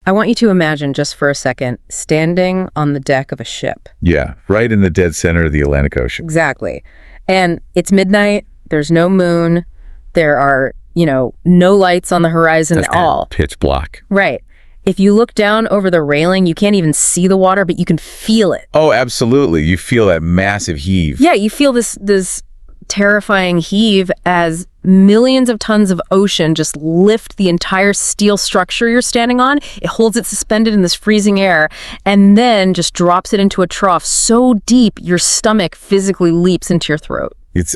I want you to imagine just for a second standing on the deck of a ship. Yeah, right in the dead center of the Atlantic Ocean. Exactly. And it's midnight, there's no moon, there are, no lights on the horizon at all. Pitch black. Right. If you look down over the railing, you can't even see the water, but you can feel it. Oh, absolutely. You feel that massive heave. Yeah, you feel this terrifying heave as millions of tons of ocean just lift the entire steel structure you're standing on. It holds it suspended in this freezing air and then just drops it into a trough so deep your stomach physically leaps into your throat. It's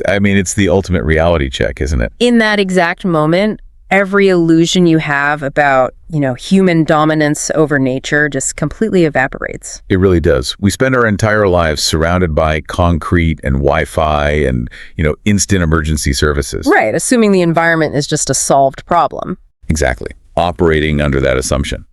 the ultimate reality check, isn't it? In that exact moment, every illusion you have about, human dominance over nature just completely evaporates. It really does. We spend our entire lives surrounded by concrete and Wi-Fi and, instant emergency services. Right, assuming the environment is just a solved problem. Exactly. Operating under that assumption.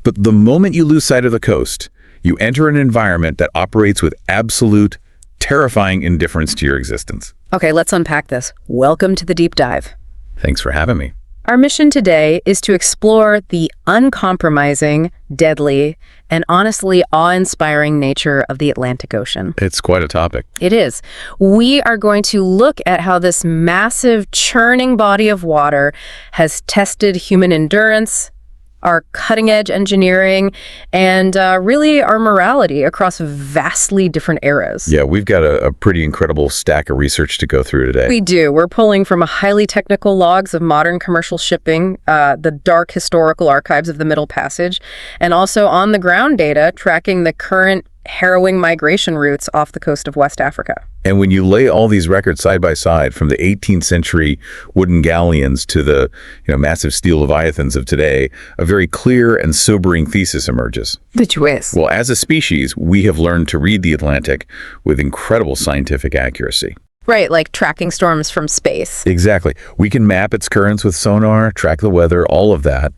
But the moment you lose sight of the coast, you enter an environment that operates with absolute, terrifying indifference to your existence. Okay, let's unpack this. Welcome to the deep dive. Thanks for having me. Our mission today is to explore the uncompromising, deadly, and honestly awe-inspiring nature of the Atlantic Ocean. It's quite a topic. It is. We are going to look at how this massive, churning body of water has tested human endurance, our cutting-edge engineering, and really our morality across vastly different eras. Yeah, we've got a pretty incredible stack of research to go through today. We do. We're pulling from highly technical logs of modern commercial shipping, the dark historical archives of the Middle Passage, and also on-the-ground data tracking the current harrowing migration routes off the coast of West Africa. And when you lay all these records side by side, from the 18th century wooden galleons to the massive steel leviathans of today, a very clear and sobering thesis emerges. Which is? Well, as a species, we have learned to read the Atlantic with incredible scientific accuracy. Right, like tracking storms from space. Exactly. We can map its currents with sonar, track the weather, all of that.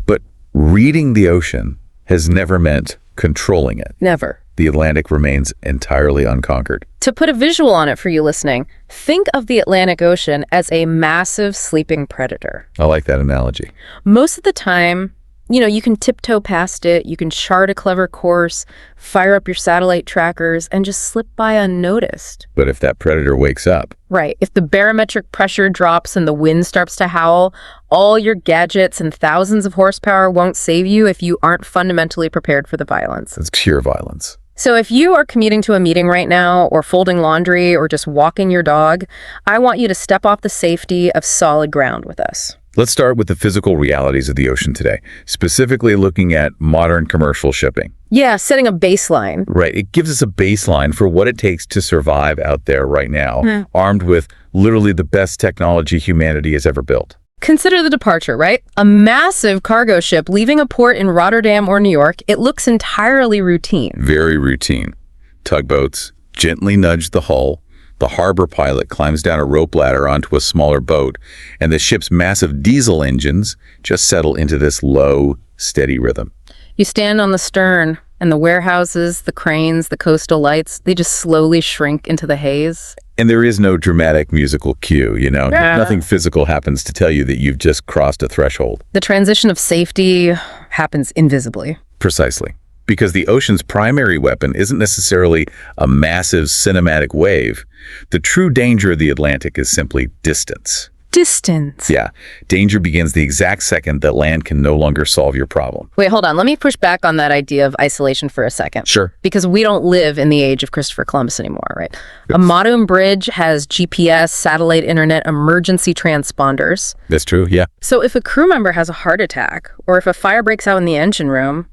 But reading the ocean has never meant controlling it. Never. The Atlantic remains entirely unconquered. To put a visual on it for you listening, think of the Atlantic Ocean as a massive sleeping predator. I like that analogy. Most of the time, you can tiptoe past it, you can chart a clever course, fire up your satellite trackers, and just slip by unnoticed. But if that predator wakes up... Right. If the barometric pressure drops and the wind starts to howl, all your gadgets and thousands of horsepower won't save you if you aren't fundamentally prepared for the violence. It's pure violence. So if you are commuting to a meeting right now, or folding laundry, or just walking your dog, I want you to step off the safety of solid ground with us. Let's start with the physical realities of the ocean today, specifically looking at modern commercial shipping. Yeah, setting a baseline. Right. It gives us a baseline for what it takes to survive out there right now, armed with literally the best technology humanity has ever built. Consider the departure, right? A massive cargo ship leaving a port in Rotterdam or New York, it looks entirely routine. Very routine. Tugboats gently nudge the hull. The harbor pilot climbs down a rope ladder onto a smaller boat, and the ship's massive diesel engines just settle into this low, steady rhythm. You stand on the stern, and the warehouses, the cranes, the coastal lights, they just slowly shrink into the haze. And there is no dramatic musical cue, Nothing physical happens to tell you that you've just crossed a threshold. The transition of safety happens invisibly. Precisely. Because the ocean's primary weapon isn't necessarily a massive cinematic wave. The true danger of the Atlantic is simply distance. Distance. Yeah. Danger begins the exact second that land can no longer solve your problem. Wait, hold on. Let me push back on that idea of isolation for a second. Sure. Because we don't live in the age of Christopher Columbus anymore, right? A modern bridge has GPS, satellite internet, emergency transponders. That's true, yeah. So if a crew member has a heart attack, or if a fire breaks out in the engine room,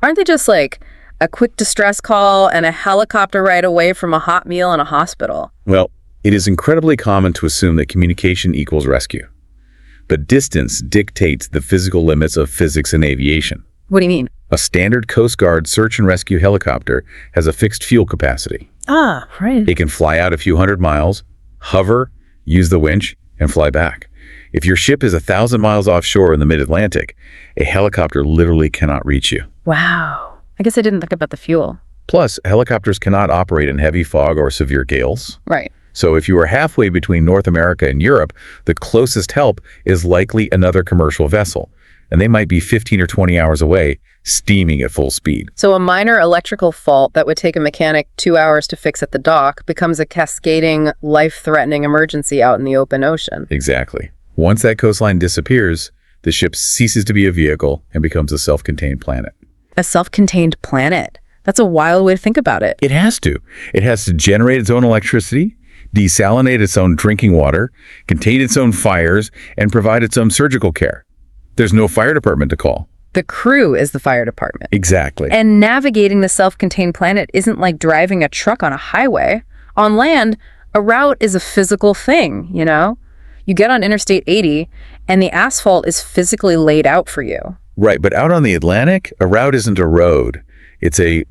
aren't they just like a quick distress call and a helicopter ride away from a hot meal in a hospital? Well, it is incredibly common to assume that communication equals rescue. But distance dictates the physical limits of physics and aviation. What do you mean? A standard Coast Guard search and rescue helicopter has a fixed fuel capacity. Ah, right. It can fly out a few hundred miles, hover, use the winch, and fly back. If your ship is 1,000 miles offshore in the mid-Atlantic, a helicopter literally cannot reach you. Wow. I guess I didn't think about the fuel. Plus, helicopters cannot operate in heavy fog or severe gales. Right. So if you are halfway between North America and Europe, the closest help is likely another commercial vessel, and they might be 15 or 20 hours away steaming at full speed. So a minor electrical fault that would take a mechanic 2 hours to fix at the dock becomes a cascading, life-threatening emergency out in the open ocean. Exactly. Once that coastline disappears, the ship ceases to be a vehicle and becomes a self-contained planet. A self-contained planet. That's a wild way to think about it. It has to. It has to generate its own electricity, desalinate its own drinking water, contain its own fires, and provide its own surgical care. There's no fire department to call. The crew is the fire department. Exactly. And navigating the self-contained planet isn't like driving a truck on a highway. On land, a route is a physical thing, you know? You get on Interstate 80, and the asphalt is physically laid out for you. Right, but out on the Atlantic, a route isn't a road. It's a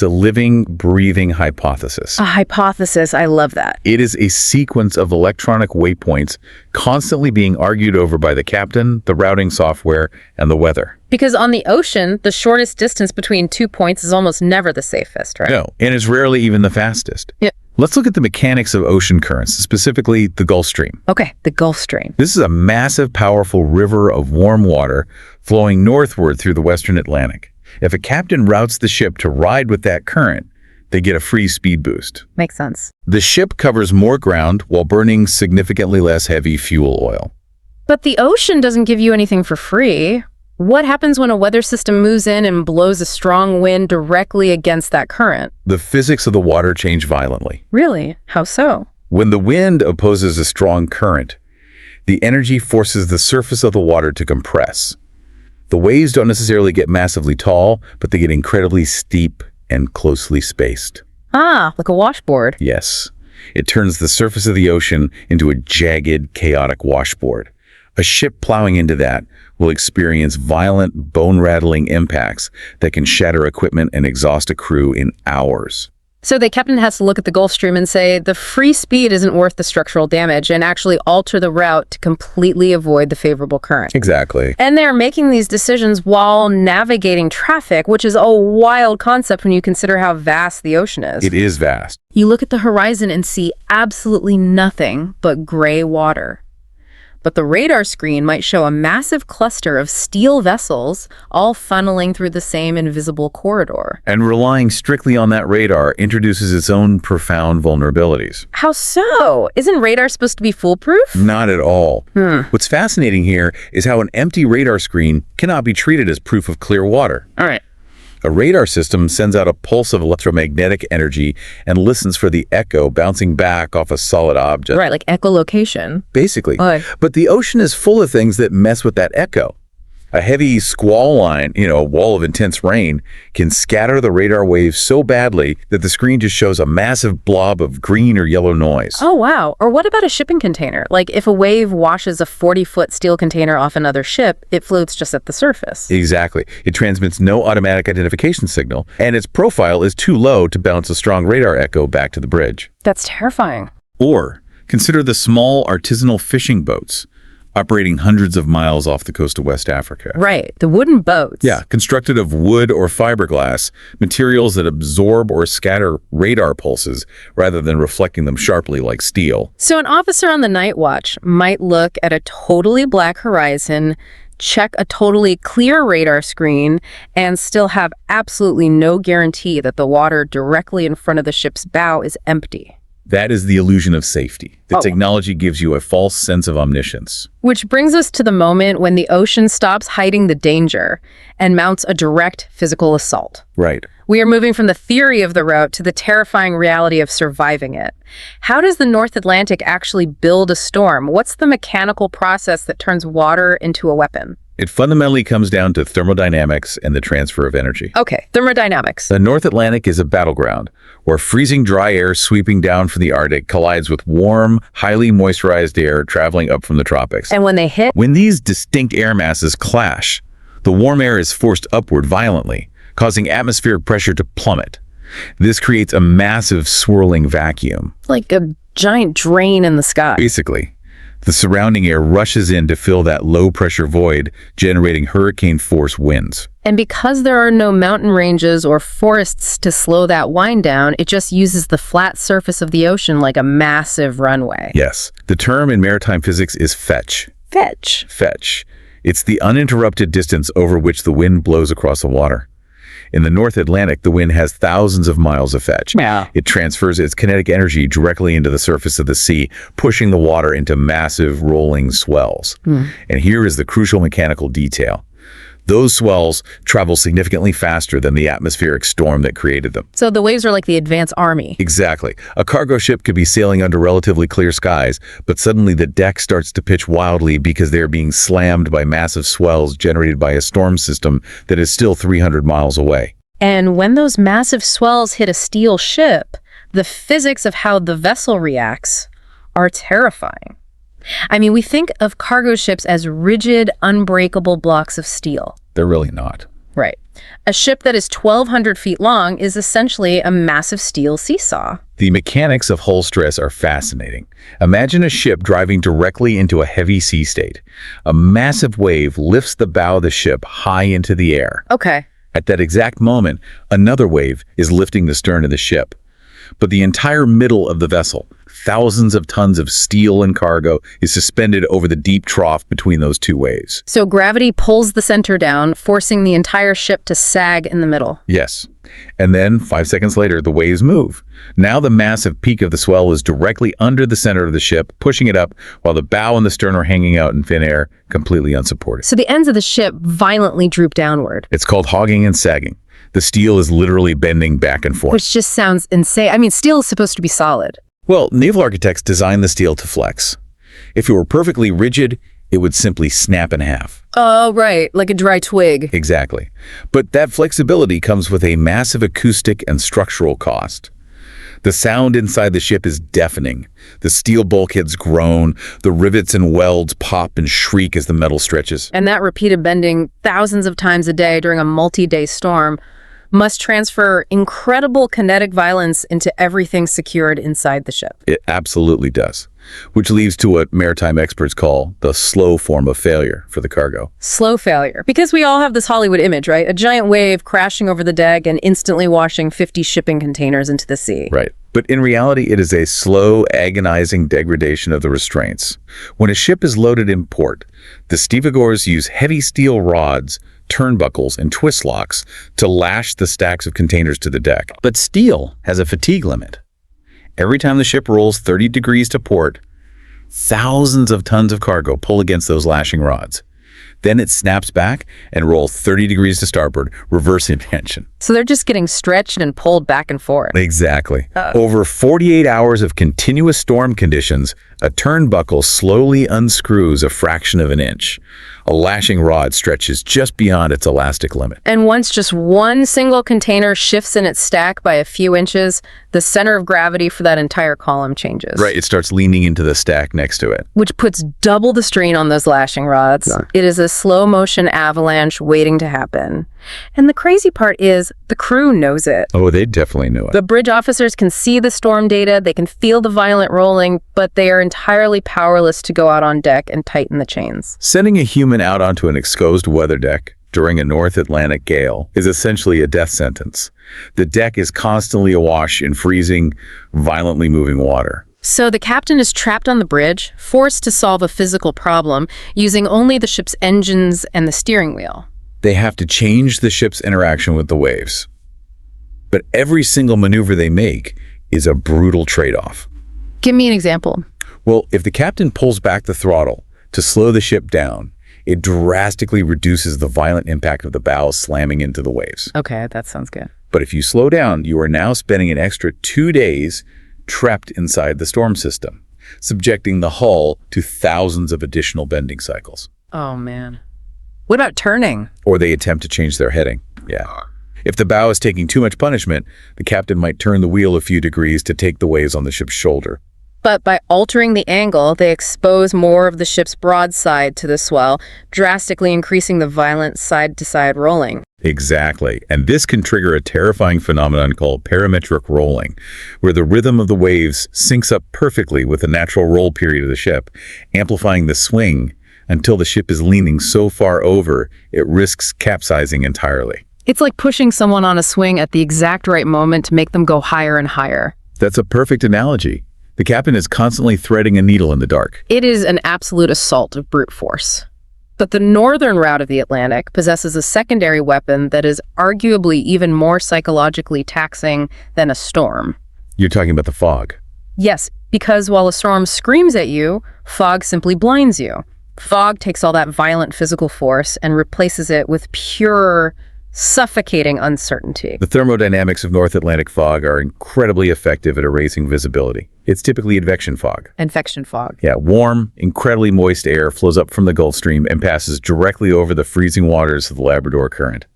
living, breathing hypothesis. A hypothesis, I love that. It is a sequence of electronic waypoints constantly being argued over by the captain, the routing software, and the weather. Because on the ocean, the shortest distance between 2 points is almost never the safest, right? No, and it's rarely even the fastest. Yeah. Let's look at the mechanics of ocean currents, specifically the Gulf Stream. Okay, the Gulf Stream. This is a massive, powerful river of warm water flowing northward through the western Atlantic. If a captain routes the ship to ride with that current, they get a free speed boost. Makes sense. The ship covers more ground while burning significantly less heavy fuel oil. But the ocean doesn't give you anything for free. What happens when a weather system moves in and blows a strong wind directly against that current? The physics of the water change violently. Really? How so? When the wind opposes a strong current, the energy forces the surface of the water to compress. The waves don't necessarily get massively tall, but they get incredibly steep and closely spaced. Ah, like a washboard. Yes. It turns the surface of the ocean into a jagged, chaotic washboard. A ship plowing into that will experience violent, bone-rattling impacts that can shatter equipment and exhaust a crew in hours. So the captain has to look at the Gulf Stream and say, the free speed isn't worth the structural damage, and actually alter the route to completely avoid the favorable current. Exactly. And they're making these decisions while navigating traffic, which is a wild concept when you consider how vast the ocean is. It is vast. You look at the horizon and see absolutely nothing but gray water. But the radar screen might show a massive cluster of steel vessels all funneling through the same invisible corridor. And relying strictly on that radar introduces its own profound vulnerabilities. How so? Isn't radar supposed to be foolproof? Not at all. What's fascinating here is how an empty radar screen cannot be treated as proof of clear water. All right. A radar system sends out a pulse of electromagnetic energy and listens for the echo bouncing back off a solid object. Right, like echolocation. Basically. Right. But the ocean is full of things that mess with that echo. A heavy squall line, a wall of intense rain, can scatter the radar waves so badly that the screen just shows a massive blob of green or yellow noise. Oh, wow. Or what about a shipping container? Like if a wave washes a 40-foot steel container off another ship, it floats just at the surface. Exactly. It transmits no automatic identification signal, and its profile is too low to bounce a strong radar echo back to the bridge. That's terrifying. Or consider the small artisanal fishing boats operating hundreds of miles off the coast of West Africa. Right, the wooden boats. Yeah, constructed of wood or fiberglass, materials that absorb or scatter radar pulses rather than reflecting them sharply like steel. So an officer on the night watch might look at a totally black horizon, check a totally clear radar screen, and still have absolutely no guarantee that the water directly in front of the ship's bow is empty. That is the illusion of safety. The technology gives you a false sense of omniscience. Which brings us to the moment when the ocean stops hiding the danger and mounts a direct physical assault. Right. We are moving from the theory of the route to the terrifying reality of surviving it. How does the North Atlantic actually build a storm? What's the mechanical process that turns water into a weapon? It fundamentally comes down to thermodynamics and the transfer of energy. Okay, thermodynamics. The North Atlantic is a battleground where freezing dry air sweeping down from the Arctic collides with warm, highly moisturized air traveling up from the tropics. And when they hit? When these distinct air masses clash, the warm air is forced upward violently, causing atmospheric pressure to plummet. This creates a massive swirling vacuum. Like a giant drain in the sky. Basically, the surrounding air rushes in to fill that low-pressure void, generating hurricane-force winds. And because there are no mountain ranges or forests to slow that wind down, it just uses the flat surface of the ocean like a massive runway. Yes. The term in maritime physics is fetch. Fetch. Fetch. It's the uninterrupted distance over which the wind blows across the water. In the North Atlantic, the wind has thousands of miles of fetch. Yeah. It transfers its kinetic energy directly into the surface of the sea, pushing the water into massive rolling swells. And here is the crucial mechanical detail. Those swells travel significantly faster than the atmospheric storm that created them. So the waves are like the advance army. Exactly. A cargo ship could be sailing under relatively clear skies, but suddenly the deck starts to pitch wildly because they're being slammed by massive swells generated by a storm system that is still 300 miles away. And when those massive swells hit a steel ship, the physics of how the vessel reacts are terrifying. I mean, we think of cargo ships as rigid, unbreakable blocks of steel. They're really not. Right. A ship that is 1,200 feet long is essentially a massive steel seesaw. The mechanics of hull stress are fascinating. Imagine a ship driving directly into a heavy sea state. A massive wave lifts the bow of the ship high into the air. Okay. At that exact moment, another wave is lifting the stern of the ship. But the entire middle of the vessel, thousands of tons of steel and cargo, is suspended over the deep trough between those two waves. So gravity pulls the center down, forcing the entire ship to sag in the middle. Yes. And then, 5 seconds later, the waves move. Now the massive peak of the swell is directly under the center of the ship, pushing it up, while the bow and the stern are hanging out in thin air, completely unsupported. So the ends of the ship violently droop downward. It's called hogging and sagging. The steel is literally bending back and forth. Which just sounds insane. I mean, steel is supposed to be solid. Well, naval architects designed the steel to flex. If it were perfectly rigid, it would simply snap in half. Oh, right. Like a dry twig. Exactly. But that flexibility comes with a massive acoustic and structural cost. The sound inside the ship is deafening. The steel bulkheads groan, the rivets and welds pop and shriek as the metal stretches. And that repeated bending thousands of times a day during a multi-day storm must transfer incredible kinetic violence into everything secured inside the ship. It absolutely does, which leads to what maritime experts call the slow form of failure for the cargo. Slow failure. Because we all have this Hollywood image, right? A giant wave crashing over the deck and instantly washing 50 shipping containers into the sea. Right. But in reality, it is a slow, agonizing degradation of the restraints. When a ship is loaded in port, the stevedores use heavy steel rods, turnbuckles, and twist locks to lash the stacks of containers to the deck. But steel has a fatigue limit. Every time the ship rolls 30 degrees to port, thousands of tons of cargo pull against those lashing rods. Then it snaps back and rolls 30 degrees to starboard, reversing tension. So they're just getting stretched and pulled back and forth. Exactly. Over 48 hours of continuous storm conditions, a turnbuckle slowly unscrews a fraction of an inch. A lashing rod stretches just beyond its elastic limit. And once just one single container shifts in its stack by a few inches, the center of gravity for that entire column changes. Right, it starts leaning into the stack next to it. Which puts double the strain on those lashing rods. Yeah. It is a slow-motion avalanche waiting to happen. And the crazy part is, the crew knows it. Oh, they definitely knew it. The bridge officers can see the storm data, they can feel the violent rolling, but they are entirely powerless to go out on deck and tighten the chains. Sending a human out onto an exposed weather deck during a North Atlantic gale is essentially a death sentence. The deck is constantly awash in freezing, violently moving water. So the captain is trapped on the bridge, forced to solve a physical problem, using only the ship's engines and the steering wheel. They have to change the ship's interaction with the waves. But every single maneuver they make is a brutal trade-off. Give me an example. Well, if the captain pulls back the throttle to slow the ship down, it drastically reduces the violent impact of the bow slamming into the waves. Okay, that sounds good. But if you slow down, you are now spending an extra 2 days trapped inside the storm system, subjecting the hull to thousands of additional bending cycles. Oh, man. What about turning? Or they attempt to change their heading. Yeah. If the bow is taking too much punishment, the captain might turn the wheel a few degrees to take the waves on the ship's shoulder. But by altering the angle, they expose more of the ship's broadside to the swell, drastically increasing the violent side-to-side rolling. Exactly. And this can trigger a terrifying phenomenon called parametric rolling, where the rhythm of the waves syncs up perfectly with the natural roll period of the ship, amplifying the swing until the ship is leaning so far over, it risks capsizing entirely. It's like pushing someone on a swing at the exact right moment to make them go higher and higher. That's a perfect analogy. The captain is constantly threading a needle in the dark. It is an absolute assault of brute force. But the northern route of the Atlantic possesses a secondary weapon that is arguably even more psychologically taxing than a storm. You're talking about the fog. Yes, because while a storm screams at you, fog simply blinds you. Fog takes all that violent physical force and replaces it with pure, suffocating uncertainty. The thermodynamics of North Atlantic fog are incredibly effective at erasing visibility. It's typically advection fog. Advection fog. Yeah, warm, incredibly moist air flows up from the Gulf Stream and passes directly over the freezing waters of the Labrador Current.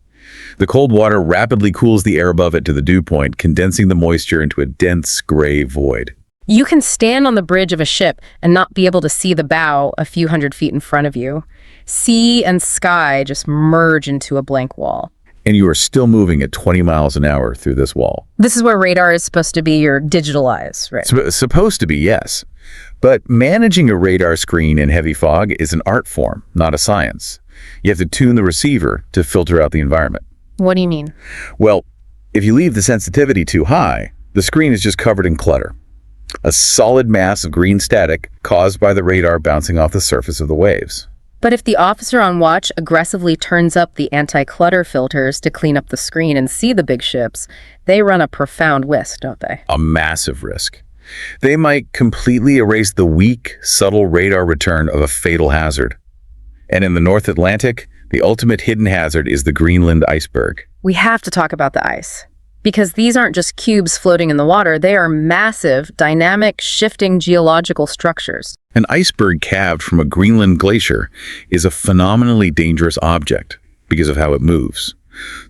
The cold water rapidly cools the air above it to the dew point, condensing the moisture into a dense gray void. You can stand on the bridge of a ship and not be able to see the bow a few hundred feet in front of you. Sea and sky just merge into a blank wall. And you are still moving at 20 miles an hour through this wall. This is where radar is supposed to be your digital eyes, right? Supposed to be, yes. But managing a radar screen in heavy fog is an art form, not a science. You have to tune the receiver to filter out the environment. What do you mean? Well, if you leave the sensitivity too high, the screen is just covered in clutter. A solid mass of green static caused by the radar bouncing off the surface of the waves. But if the officer on watch aggressively turns up the anti-clutter filters to clean up the screen and see the big ships, they run a profound risk, don't they? A massive risk. They might completely erase the weak, subtle radar return of a fatal hazard. And in the North Atlantic, the ultimate hidden hazard is the Greenland iceberg. We have to talk about the ice. Because these aren't just cubes floating in the water, they are massive, dynamic, shifting geological structures. An iceberg calved from a Greenland glacier is a phenomenally dangerous object because of how it moves.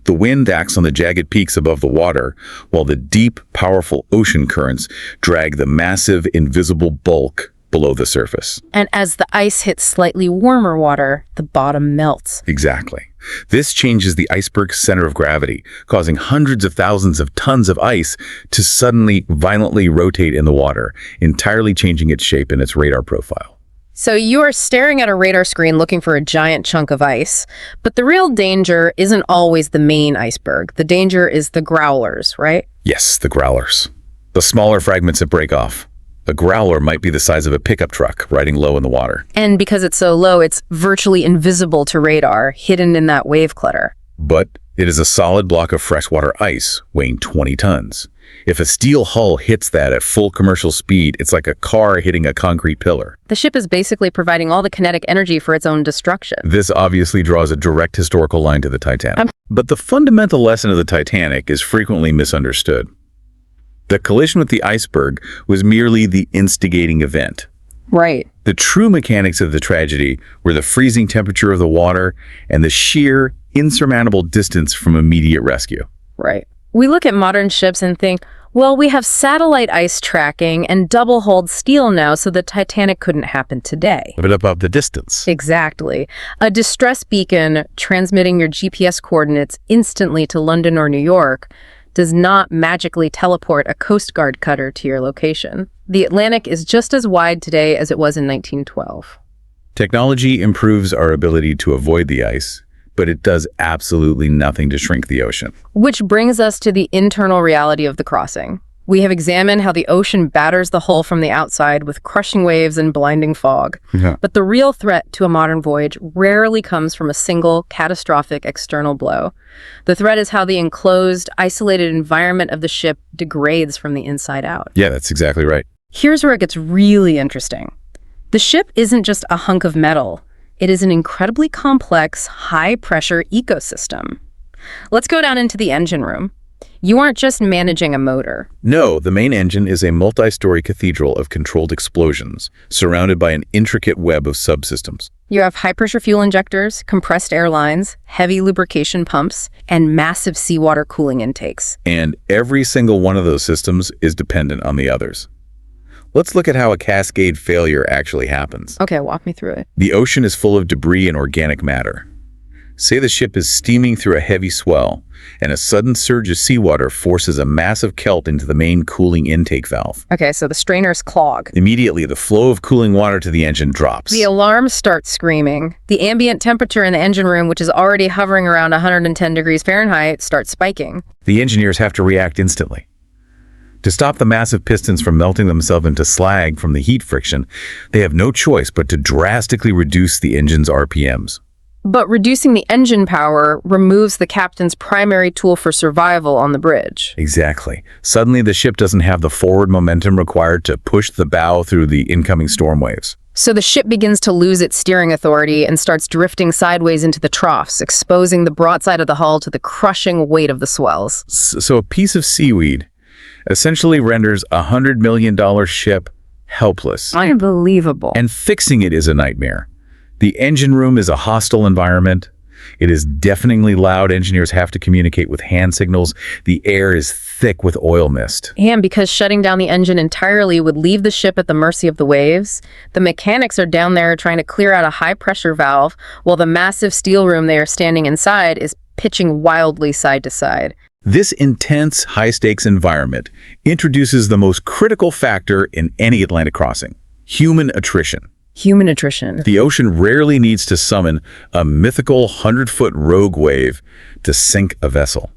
The wind acts on the jagged peaks above the water, while the deep, powerful ocean currents drag the massive, invisible bulk below the surface. And as the ice hits slightly warmer water, the bottom melts. Exactly. This changes the iceberg's center of gravity, causing hundreds of thousands of tons of ice to suddenly violently rotate in the water, entirely changing its shape and its radar profile. So you are staring at a radar screen looking for a giant chunk of ice, but the real danger isn't always the main iceberg. The danger is the growlers, right? Yes, the growlers. The smaller fragments that break off. A growler might be the size of a pickup truck riding low in the water. And because it's so low, it's virtually invisible to radar, hidden in that wave clutter. But it is a solid block of freshwater ice weighing 20 tons. If a steel hull hits that at full commercial speed, it's like a car hitting a concrete pillar. The ship is basically providing all the kinetic energy for its own destruction. This obviously draws a direct historical line to the Titanic. But the fundamental lesson of the Titanic is frequently misunderstood. The collision with the iceberg was merely the instigating event. Right. The true mechanics of the tragedy were the freezing temperature of the water and the sheer, insurmountable distance from immediate rescue. Right. We look at modern ships and think, well, we have satellite ice tracking and double-hulled steel now, so the Titanic couldn't happen today. But above the distance. Exactly. A distress beacon transmitting your GPS coordinates instantly to London or New York does not magically teleport a Coast Guard cutter to your location. The Atlantic is just as wide today as it was in 1912. Technology improves our ability to avoid the ice, but it does absolutely nothing to shrink the ocean. Which brings us to the internal reality of the crossing. We have examined how the ocean batters the hull from the outside with crushing waves and blinding fog. Yeah. But the real threat to a modern voyage rarely comes from a single catastrophic external blow. The threat is how the enclosed, isolated environment of the ship degrades from the inside out. Yeah, that's exactly right. Here's where it gets really interesting. The ship isn't just a hunk of metal. It is an incredibly complex, high-pressure ecosystem. Let's go down into the engine room. You aren't just managing a motor. No, the main engine is a multi-story cathedral of controlled explosions, surrounded by an intricate web of subsystems. You have high-pressure fuel injectors, compressed air lines, heavy lubrication pumps, and massive seawater cooling intakes. And every single one of those systems is dependent on the others. Let's look at how a cascade failure actually happens. Okay, walk me through it. The ocean is full of debris and organic matter. Say the ship is steaming through a heavy swell, and a sudden surge of seawater forces a massive kelt into the main cooling intake valve. Okay, so the strainers clog. Immediately, the flow of cooling water to the engine drops. The alarm starts screaming. The ambient temperature in the engine room, which is already hovering around 110 degrees Fahrenheit, starts spiking. The engineers have to react instantly. To stop the massive pistons from melting themselves into slag from the heat friction, they have no choice but to drastically reduce the engine's RPMs. But reducing the engine power removes the captain's primary tool for survival on the bridge. Exactly. Suddenly, the ship doesn't have the forward momentum required to push the bow through the incoming storm waves. So the ship begins to lose its steering authority and starts drifting sideways into the troughs, exposing the broadside of the hull to the crushing weight of the swells. So a piece of seaweed essentially renders a $100 million ship helpless. Unbelievable. And fixing it is a nightmare. The engine room is a hostile environment. It is deafeningly loud. Engineers have to communicate with hand signals. The air is thick with oil mist. And because shutting down the engine entirely would leave the ship at the mercy of the waves, the mechanics are down there trying to clear out a high-pressure valve, while the massive steel room they are standing inside is pitching wildly side to side. This intense, high-stakes environment introduces the most critical factor in any Atlantic crossing: human attrition. Human attrition. The ocean rarely needs to summon a mythical 100-foot rogue wave to sink a vessel.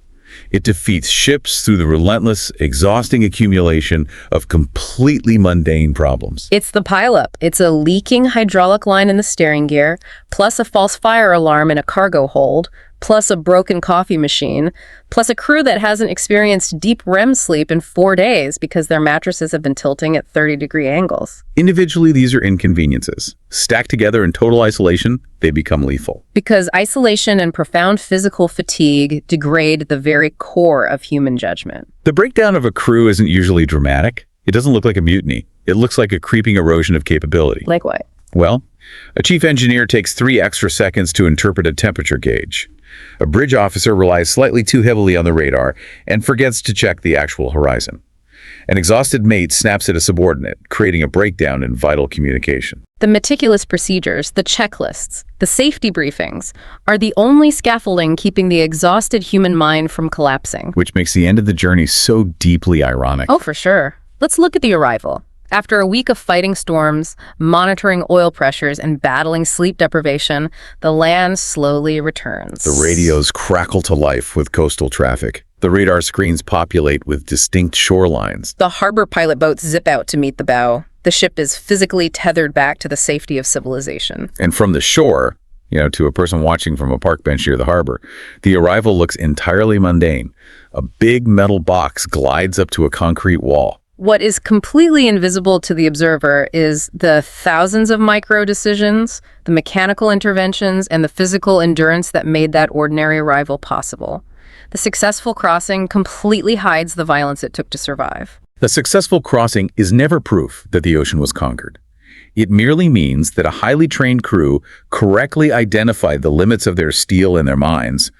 It defeats ships through the relentless, exhausting accumulation of completely mundane problems. It's the pileup. It's a leaking hydraulic line in the steering gear, plus a false fire alarm in a cargo hold, plus a broken coffee machine, plus a crew that hasn't experienced deep REM sleep in 4 days because their mattresses have been tilting at 30-degree angles. Individually, these are inconveniences. Stacked together in total isolation, they become lethal. Because isolation and profound physical fatigue degrade the very core of human judgment. The breakdown of a crew isn't usually dramatic. It doesn't look like a mutiny. It looks like a creeping erosion of capability. Like what? Well, a chief engineer takes 3 extra seconds to interpret a temperature gauge. A bridge officer relies slightly too heavily on the radar and forgets to check the actual horizon. An exhausted mate snaps at a subordinate, creating a breakdown in vital communication. The meticulous procedures, the checklists, the safety briefings are the only scaffolding keeping the exhausted human mind from collapsing. Which makes the end of the journey so deeply ironic. Oh, for sure. Let's look at the arrival. After a week of fighting storms, monitoring oil pressures, and battling sleep deprivation, the land slowly returns. The radios crackle to life with coastal traffic. The radar screens populate with distinct shorelines. The harbor pilot boats zip out to meet the bow. The ship is physically tethered back to the safety of civilization. And from the shore, to a person watching from a park bench near the harbor, the arrival looks entirely mundane. A big metal box glides up to a concrete wall. What is completely invisible to the observer is the thousands of micro decisions, the mechanical interventions, and the physical endurance that made that ordinary arrival possible. The successful crossing completely hides the violence it took to survive. The successful crossing is never proof that the ocean was conquered. It merely means that a highly trained crew correctly identified the limits of their steel and their minds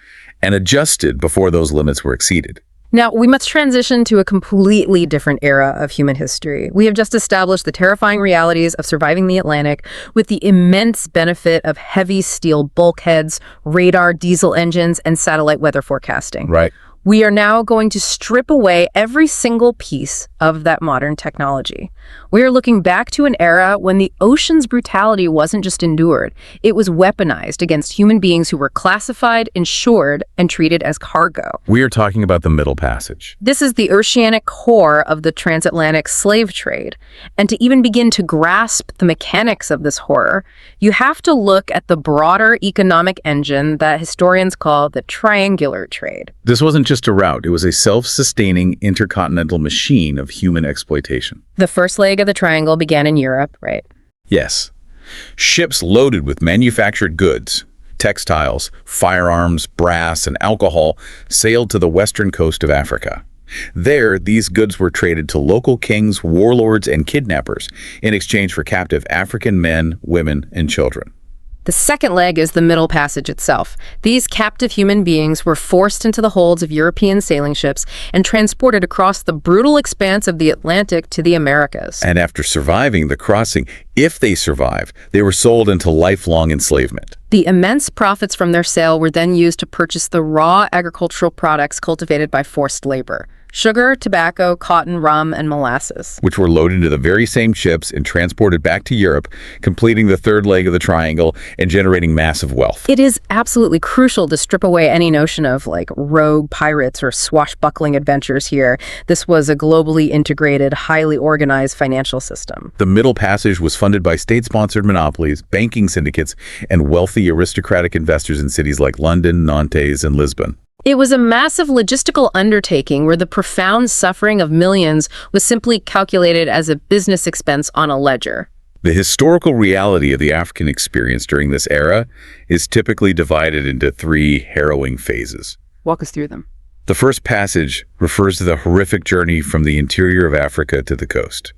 and adjusted before those limits were exceeded. Now, we must transition to a completely different era of human history. We have just established the terrifying realities of surviving the Atlantic with the immense benefit of heavy steel bulkheads, radar, diesel engines, and satellite weather forecasting. Right. We are now going to strip away every single piece of that modern technology. We are looking back to an era when the ocean's brutality wasn't just endured, it was weaponized against human beings who were classified, insured, and treated as cargo. We are talking about the Middle Passage. This is the oceanic core of the transatlantic slave trade. And to even begin to grasp the mechanics of this horror, you have to look at the broader economic engine that historians call the triangular trade. This wasn't just a route, it was a self-sustaining intercontinental machine of human exploitation. The first leg of the triangle began in Europe, right? Yes. Ships loaded with manufactured goods, textiles, firearms, brass, and alcohol sailed to the western coast of Africa. There, these goods were traded to local kings, warlords, and kidnappers in exchange for captive African men, women, and children. The second leg is the Middle Passage itself. These captive human beings were forced into the holds of European sailing ships and transported across the brutal expanse of the Atlantic to the Americas. And after surviving the crossing, if they survived, they were sold into lifelong enslavement. The immense profits from their sale were then used to purchase the raw agricultural products cultivated by forced labor. Sugar, tobacco, cotton, rum, and molasses. which were loaded into the very same ships and transported back to Europe, completing the third leg of the triangle and generating massive wealth. It is absolutely crucial to strip away any notion of like rogue pirates or swashbuckling adventures here. This was a globally integrated, highly organized financial system. The Middle Passage was funded by state-sponsored monopolies, banking syndicates, and wealthy aristocratic investors in cities like London, Nantes, and Lisbon. It was a massive logistical undertaking where the profound suffering of millions was simply calculated as a business expense on a ledger. The historical reality of the African experience during this era is typically divided into three harrowing phases. Walk us through them. The first passage refers to the horrific journey from the interior of Africa to the coast.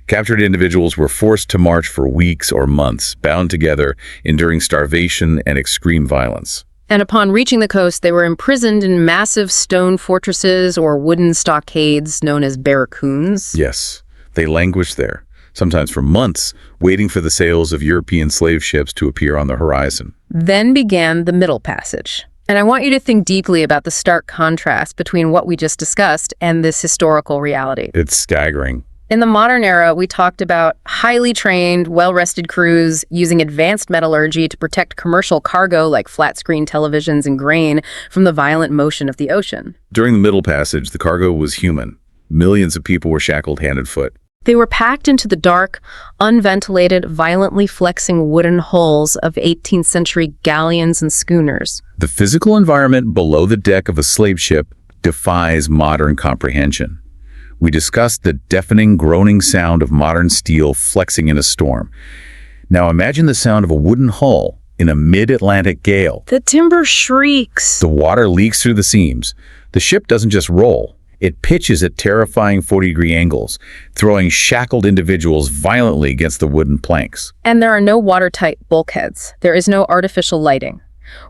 Captured individuals were forced to march for weeks or months, bound together, enduring starvation and extreme violence. And upon reaching the coast, they were imprisoned in massive stone fortresses or wooden stockades known as barracoons. Yes, they languished there, sometimes for months, waiting for the sails of European slave ships to appear on the horizon. Then began the Middle Passage. And I want you to think deeply about the stark contrast between what we just discussed and this historical reality. It's staggering. In the modern era, we talked about highly trained, well-rested crews using advanced metallurgy to protect commercial cargo like flat-screen televisions and grain from the violent motion of the ocean. During the Middle Passage, the cargo was human. Millions of people were shackled hand and foot. They were packed into the dark, unventilated, violently flexing wooden hulls of 18th century galleons and schooners. The physical environment below the deck of a slave ship defies modern comprehension. We discussed the deafening, groaning sound of modern steel flexing in a storm. Now imagine the sound of a wooden hull in a mid-Atlantic gale. The timber shrieks. The water leaks through the seams. The ship doesn't just roll. It pitches at terrifying 40-degree angles, throwing shackled individuals violently against the wooden planks. And there are no watertight bulkheads. There is no artificial lighting.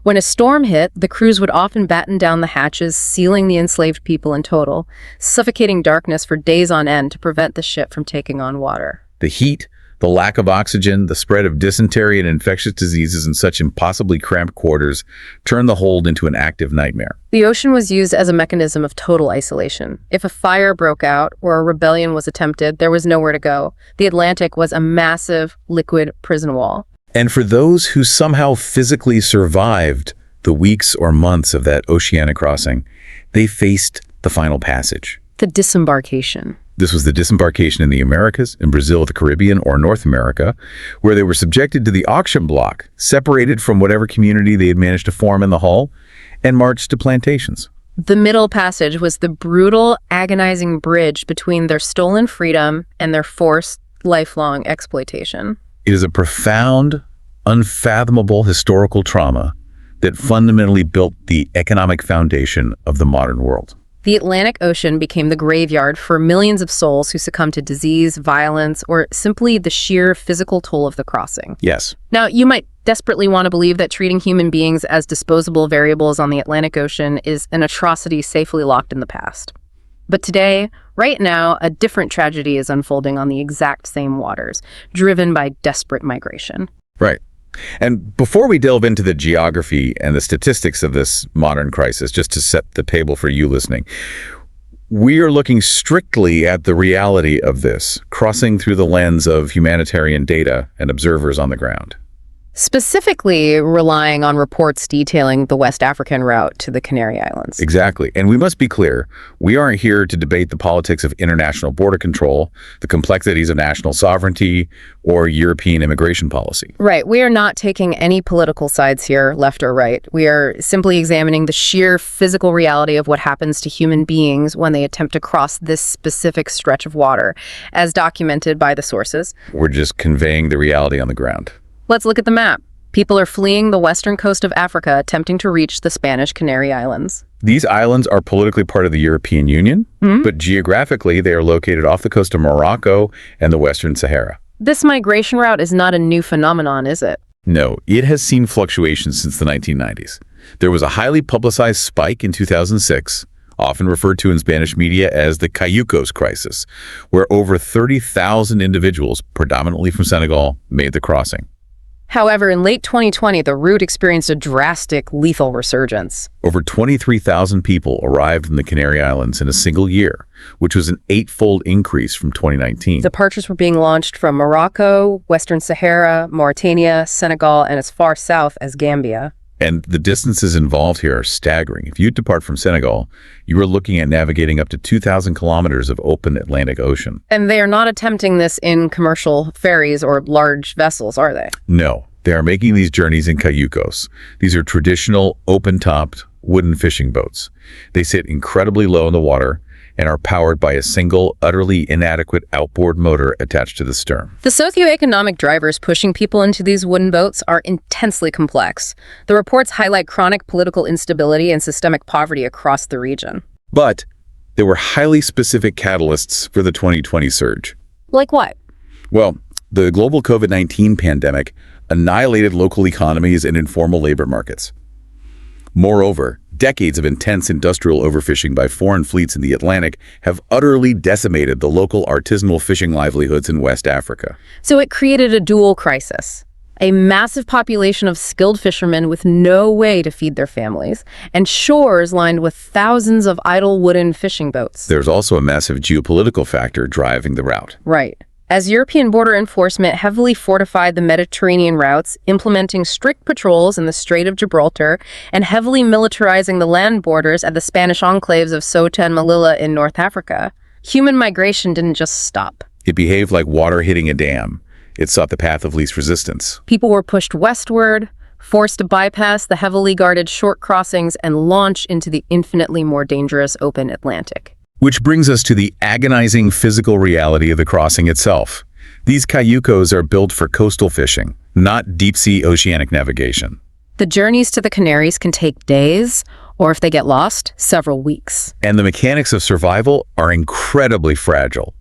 When a storm hit, the crews would often batten down the hatches, sealing the enslaved people in total, suffocating darkness for days on end to prevent the ship from taking on water. The heat, the lack of oxygen, the spread of dysentery and infectious diseases in such impossibly cramped quarters turned the hold into an active nightmare. The ocean was used as a mechanism of total isolation. If a fire broke out or a rebellion was attempted, there was nowhere to go. The Atlantic was a massive, liquid prison wall. And for those who somehow physically survived the weeks or months of that oceanic crossing, they faced the final passage. The disembarkation. This was the disembarkation in the Americas, in Brazil, the Caribbean, or North America, where they were subjected to the auction block, separated from whatever community they had managed to form in the hull, and marched to plantations. The Middle Passage was the brutal, agonizing bridge between their stolen freedom and their forced, lifelong exploitation. It is a profound, unfathomable historical trauma that fundamentally built the economic foundation of the modern world. The Atlantic Ocean became the graveyard for millions of souls who succumbed to disease, violence, or simply the sheer physical toll of the crossing. Yes. Now, you might desperately want to believe that treating human beings as disposable variables on the Atlantic Ocean is an atrocity safely locked in the past. But today, right now, a different tragedy is unfolding on the exact same waters, driven by desperate migration. Right. And before we delve into the geography and the statistics of this modern crisis, just to set the table for you listening, we are looking strictly at the reality of this, crossing through the lens of humanitarian data and observers on the ground. Specifically relying on reports detailing the West African route to the Canary Islands. Exactly. And we must be clear, we aren't here to debate the politics of international border control, the complexities of national sovereignty, or European immigration policy. Right. We are not taking any political sides here, left or right. We are simply examining the sheer physical reality of what happens to human beings when they attempt to cross this specific stretch of water, as documented by the sources. We're just conveying the reality on the ground. Let's look at the map. People are fleeing the western coast of Africa, attempting to reach the Spanish Canary Islands. These islands are politically part of the European Union, but geographically they are located off the coast of Morocco and the Western Sahara. This migration route is not a new phenomenon, is it? No, it has seen fluctuations since the 1990s. There was a highly publicized spike in 2006, often referred to in Spanish media as the Cayucos crisis, where over 30,000 individuals, predominantly from Senegal, made the crossing. However, in late 2020, the route experienced a drastic, lethal resurgence. Over 23,000 people arrived in the Canary Islands in a single year, which was an 8-fold increase from 2019. Departures were being launched from Morocco, Western Sahara, Mauritania, Senegal, and as far south as Gambia. And the distances involved here are staggering. If you depart from Senegal, you are looking at navigating up to 2,000 kilometers of open Atlantic Ocean. And they are not attempting this in commercial ferries or large vessels, are they? No, they are making these journeys in cayucos. These are traditional, open-topped, wooden fishing boats. They sit incredibly low in the water and are powered by a single, utterly inadequate outboard motor attached to the stern. The socioeconomic drivers pushing people into these wooden boats are intensely complex. The reports highlight chronic political instability and systemic poverty across the region. But there were highly specific catalysts for the 2020 surge. Like what? Well, the global COVID-19 pandemic annihilated local economies and informal labor markets. Moreover, decades of intense industrial overfishing by foreign fleets in the Atlantic have utterly decimated the local artisanal fishing livelihoods in West Africa. So it created a dual crisis. A massive population of skilled fishermen with no way to feed their families, and shores lined with thousands of idle wooden fishing boats. There's also a massive geopolitical factor driving the route. Right. As European border enforcement heavily fortified the Mediterranean routes, implementing strict patrols in the Strait of Gibraltar and heavily militarizing the land borders at the Spanish enclaves of Ceuta and Melilla in North Africa, human migration didn't just stop. It behaved like water hitting a dam. It sought the path of least resistance. People were pushed westward, forced to bypass the heavily guarded short crossings and launch into the infinitely more dangerous open Atlantic. Which brings us to the agonizing physical reality of the crossing itself. These cayucos are built for coastal fishing, not deep-sea oceanic navigation. The journeys to the Canaries can take days, or if they get lost, several weeks. And the mechanics of survival are incredibly fragile.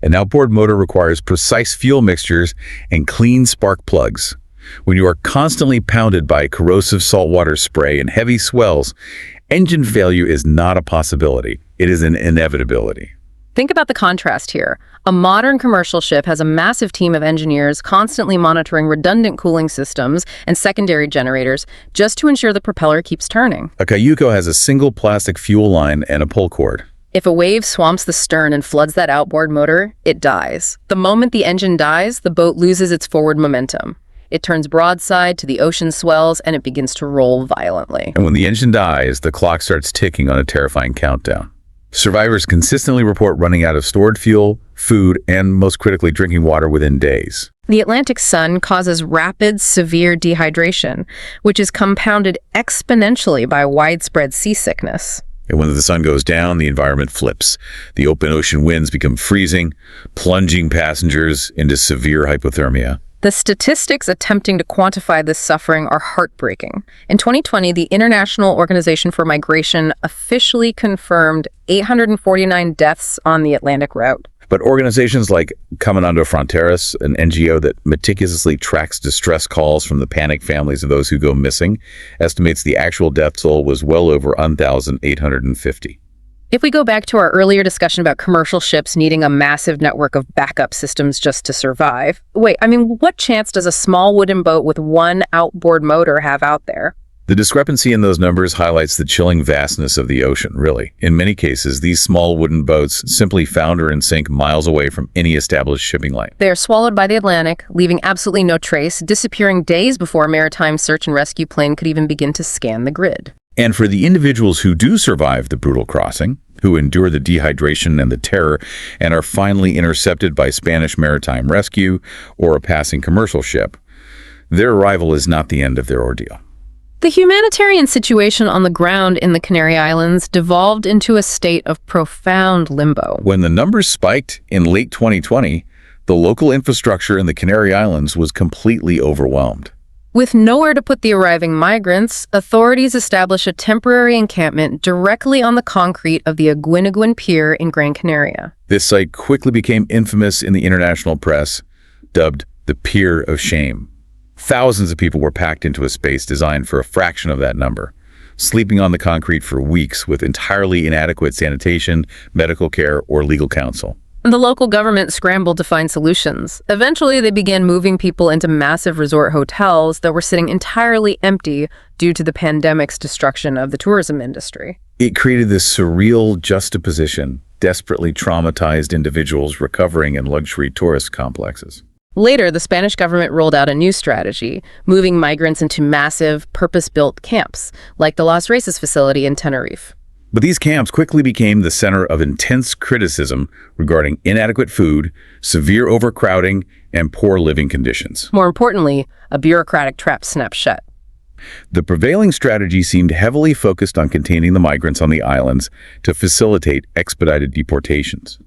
An outboard motor requires precise fuel mixtures and clean spark plugs. When you are constantly pounded by corrosive saltwater spray and heavy swells, engine failure is not a possibility. It is an inevitability. Think about the contrast here. A modern commercial ship has a massive team of engineers constantly monitoring redundant cooling systems and secondary generators just to ensure the propeller keeps turning. A cayuco has a single plastic fuel line and a pull cord. If a wave swamps the stern and floods that outboard motor, it dies. The moment the engine dies, the boat loses its forward momentum. It turns broadside to the ocean swells and it begins to roll violently. And when the engine dies, the clock starts ticking on a terrifying countdown. Survivors consistently report running out of stored fuel, food, and most critically, drinking water within days. The Atlantic sun causes rapid, severe dehydration, which is compounded exponentially by widespread seasickness. And when the sun goes down, the environment flips. The open ocean winds become freezing, plunging passengers into severe hypothermia. The statistics attempting to quantify this suffering are heartbreaking. In 2020, the International Organization for Migration officially confirmed 849 deaths on the Atlantic route. But organizations like Caminando Fronteras, an NGO that meticulously tracks distress calls from the panicked families of those who go missing, estimates the actual death toll was well over 1,850. If we go back to our earlier discussion about commercial ships needing a massive network of backup systems just to survive, what chance does a small wooden boat with one outboard motor have out there? The discrepancy in those numbers highlights the chilling vastness of the ocean, really. In many cases, these small wooden boats simply founder and sink miles away from any established shipping line. They are swallowed by the Atlantic, leaving absolutely no trace, disappearing days before a maritime search and rescue plane could even begin to scan the grid. And for the individuals who do survive the brutal crossing, who endure the dehydration and the terror, and are finally intercepted by Spanish maritime rescue or a passing commercial ship, their arrival is not the end of their ordeal. The humanitarian situation on the ground in the Canary Islands devolved into a state of profound limbo. When the numbers spiked in late 2020, the local infrastructure in the Canary Islands was completely overwhelmed. With nowhere to put the arriving migrants, authorities established a temporary encampment directly on the concrete of the Aguinagüen Pier in Gran Canaria. This site quickly became infamous in the international press, dubbed the Pier of Shame. Thousands of people were packed into a space designed for a fraction of that number, sleeping on the concrete for weeks with entirely inadequate sanitation, medical care, or legal counsel. And the local government scrambled to find solutions. Eventually, they began moving people into massive resort hotels that were sitting entirely empty due to the pandemic's destruction of the tourism industry. It created this surreal juxtaposition, desperately traumatized individuals recovering in luxury tourist complexes. Later, the Spanish government rolled out a new strategy, moving migrants into massive, purpose-built camps, like the Las Reses facility in Tenerife. But these camps quickly became the center of intense criticism regarding inadequate food, severe overcrowding, and poor living conditions. More importantly, a bureaucratic trap snapped shut. The prevailing strategy seemed heavily focused on containing the migrants on the islands to facilitate expedited deportations.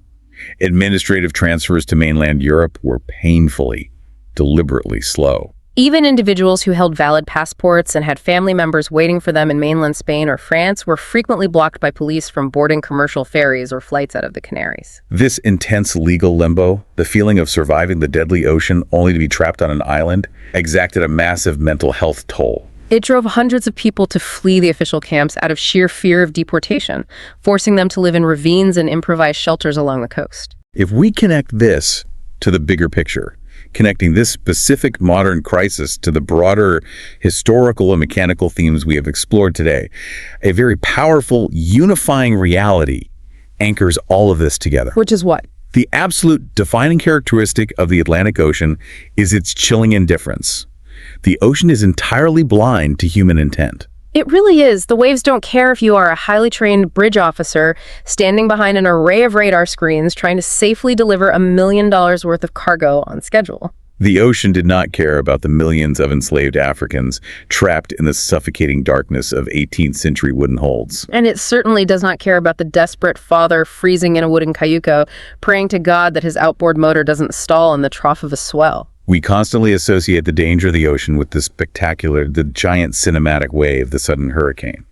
Administrative transfers to mainland Europe were painfully, deliberately slow. Even individuals who held valid passports and had family members waiting for them in mainland Spain or France were frequently blocked by police from boarding commercial ferries or flights out of the Canaries. This intense legal limbo, the feeling of surviving the deadly ocean only to be trapped on an island, exacted a massive mental health toll. It drove hundreds of people to flee the official camps out of sheer fear of deportation, forcing them to live in ravines and improvised shelters along the coast. If we connect this to the bigger picture, connecting this specific modern crisis to the broader historical and mechanical themes we have explored today, a very powerful, unifying reality anchors all of this together. Which is what? The absolute defining characteristic of the Atlantic Ocean is its chilling indifference. The ocean is entirely blind to human intent. It really is. The waves don't care if you are a highly trained bridge officer standing behind an array of radar screens trying to safely deliver $1 million worth of cargo on schedule. The ocean did not care about the millions of enslaved Africans trapped in the suffocating darkness of 18th century wooden holds. And it certainly does not care about the desperate father freezing in a wooden cayuco, praying to God that his outboard motor doesn't stall in the trough of a swell. We constantly associate the danger of the ocean with the giant cinematic wave, the sudden hurricane.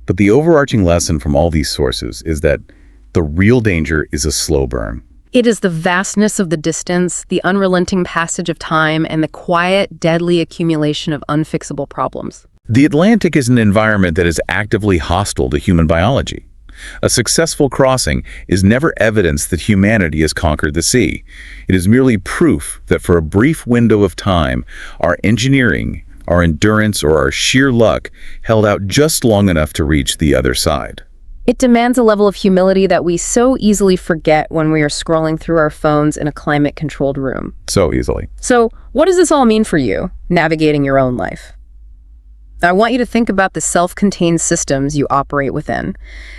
But the overarching lesson from all these sources is that the real danger is a slow burn. It is the vastness of the distance, the unrelenting passage of time, and the quiet, deadly accumulation of unfixable problems. The Atlantic is an environment that is actively hostile to human biology. A successful crossing is never evidence that humanity has conquered the sea. It is merely proof that for a brief window of time, our engineering, our endurance, or our sheer luck held out just long enough to reach the other side. It demands a level of humility that we so easily forget when we are scrolling through our phones in a climate-controlled room. So easily. So, what does this all mean for you, navigating your own life? I want you to think about the self-contained systems you operate within.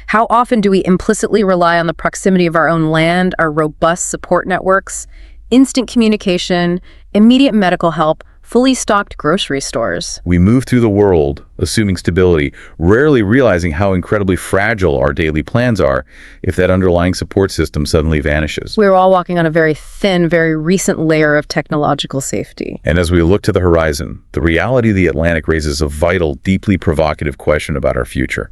How often do we implicitly rely on the proximity of our own land, our robust support networks, instant communication, immediate medical help, fully stocked grocery stores? We move through the world, assuming stability, rarely realizing how incredibly fragile our daily plans are if that underlying support system suddenly vanishes. We're all walking on a very thin, very recent layer of technological safety. And as we look to the horizon, the reality of the Atlantic raises a vital, deeply provocative question about our future.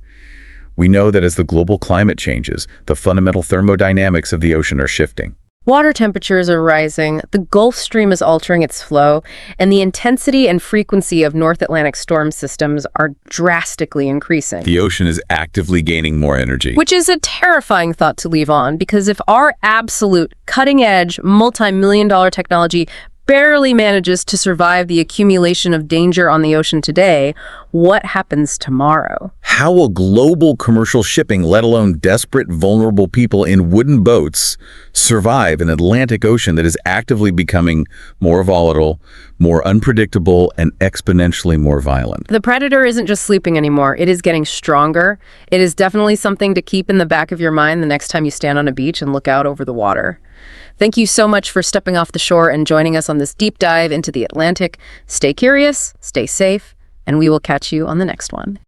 We know that as the global climate changes, the fundamental thermodynamics of the ocean are shifting. Water temperatures are rising, the Gulf Stream is altering its flow, and the intensity and frequency of North Atlantic storm systems are drastically increasing. The ocean is actively gaining more energy. Which is a terrifying thought to leave on, because if our absolute, cutting-edge, multi-million-dollar technology barely manages to survive the accumulation of danger on the ocean today, what happens tomorrow? How will global commercial shipping, let alone desperate, vulnerable people in wooden boats, survive an Atlantic Ocean that is actively becoming more volatile, more unpredictable, and exponentially more violent? The predator isn't just sleeping anymore. It is getting stronger. It is definitely something to keep in the back of your mind the next time you stand on a beach and look out over the water. Thank you so much for stepping off the shore and joining us on this deep dive into the Atlantic. Stay curious, stay safe, and we will catch you on the next one.